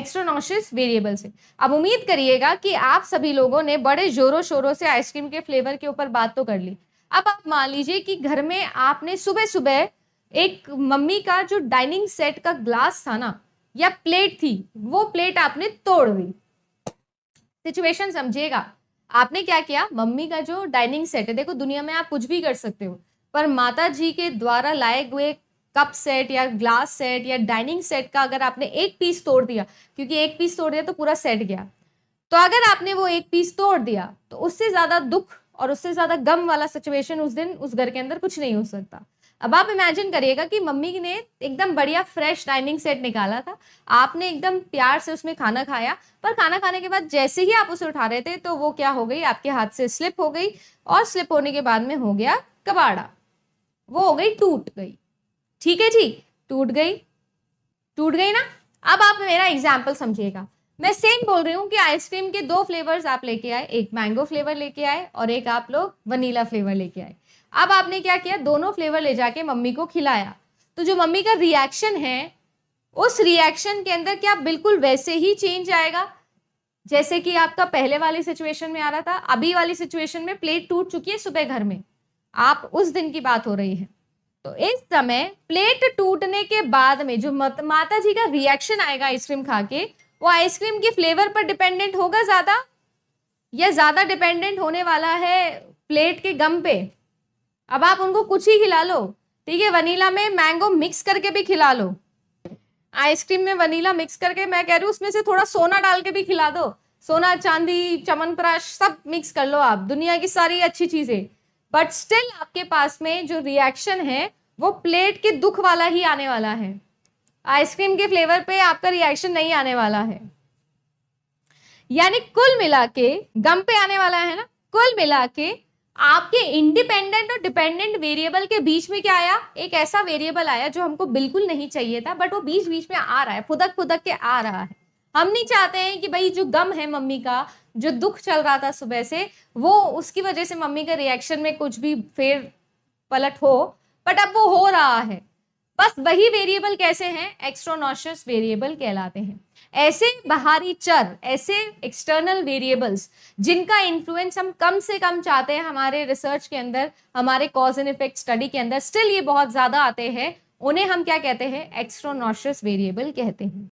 एक्स्ट्रोनॉशियस variable से। अब उम्मीद करिएगा कि आप सभी लोगों ने बड़े जोरों शोरों से आइसक्रीम के फ्लेवर के ऊपर बात तो कर ली। अब आप मान लीजिए कि घर में आपने सुबह सुबह एक मम्मी का जो डाइनिंग सेट का ग्लास था ना, या प्लेट थी, वो प्लेट आपने तोड़ दी। सिचुएशन समझिएगा, आपने क्या किया, मम्मी का जो डाइनिंग सेट है, देखो दुनिया में आप कुछ भी कर सकते हो, पर माता जी के द्वारा लाए हुए कप सेट या ग्लास सेट या डाइनिंग सेट का अगर आपने एक पीस तोड़ दिया, क्योंकि एक पीस तोड़ दिया तो पूरा सेट गया, तो अगर आपने वो एक पीस तोड़ दिया तो उससे ज्यादा दुख और उससे ज्यादा गम वाला सिचुएशन उस दिन उस घर के अंदर कुछ नहीं हो सकता। अब आप इमेजिन करिएगा कि मम्मी ने एकदम बढ़िया फ्रेश डाइनिंग सेट निकाला था, आपने एकदम प्यार से उसमें खाना खाया, पर खाना खाने के बाद जैसे ही आप उसे उठा रहे थे तो वो क्या हो गई, आपके हाथ से स्लिप हो गई, और स्लिप होने के बाद में हो गया कबाड़ा, वो हो गई, टूट गई। ठीक है जी, टूट गई, टूट गई ना। अब आप मेरा एग्जाम्पल समझिएगा, मैं सेम बोल रही हूँ कि आइसक्रीम के दो फ्लेवर्स आप लेके आए, एक मैंगो फ्लेवर लेके आए और एक आप लोग वनीला फ्लेवर लेके आए। अब आपने क्या किया, दोनों फ्लेवर ले जाके मम्मी को खिलाया, तो जो मम्मी का रिएक्शन है, उस रिएक्शन के अंदर क्या बिल्कुल वैसे ही चेंज आएगा जैसे कि आपका पहले वाली सिचुएशन में आ रहा था। अभी वाली सिचुएशन में प्लेट टूट चुकी है सुबह घर में, आप उस दिन की बात हो रही है, तो इस समय प्लेट टूटने के बाद में जो माता जी का रिएक्शन आएगा आइसक्रीम खा के, वो आइसक्रीम के फ्लेवर पर डिपेंडेंट होगा ज्यादा, या ज्यादा डिपेंडेंट होने वाला है प्लेट के गम पे। अब आप उनको कुछ ही खिला लो, ठीक है, वनीला में मैंगो मिक्स करके भी खिला लो, आइसक्रीम में वनीला मिक्स करके, मैं कह रही हूँ उसमें से थोड़ा सोना डाल के भी खिला दो, सोना चांदी च्यवनप्राश सब मिक्स कर लो आप, दुनिया की सारी अच्छी चीजें, बट स्टिल आपके पास में जो रिएक्शन है वो प्लेट के दुख वाला ही आने वाला है, आइसक्रीम के फ्लेवर पे आपका रिएक्शन नहीं आने वाला है। यानी कुल मिला के गम पे आने वाला है ना, कुल मिला के आपके इंडिपेंडेंट और डिपेंडेंट वेरिएबल के बीच में क्या आया, एक ऐसा वेरिएबल आया जो हमको बिल्कुल नहीं चाहिए था, बट वो बीच बीच में आ रहा है, फुदक फुदक के आ रहा है। हम नहीं चाहते हैं कि भाई जो गम है मम्मी का, जो दुख चल रहा था सुबह से, वो उसकी वजह से मम्मी के रिएक्शन में कुछ भी फेर पलट हो, बट अब वो हो रहा है। बस वही वेरिएबल कैसे हैं, एक्स्ट्रोनॉशियस वेरिएबल कहलाते हैं। ऐसे बाहरी चर, ऐसे एक्सटर्नल वेरिएबल्स जिनका इन्फ्लुएंस हम कम से कम चाहते हैं हमारे रिसर्च के अंदर, हमारे कॉज एंड इफेक्ट स्टडी के अंदर, स्टिल ये बहुत ज्यादा आते हैं, उन्हें हम क्या कहते हैं, एक्स्ट्रोनॉशियस वेरिएबल कहते हैं।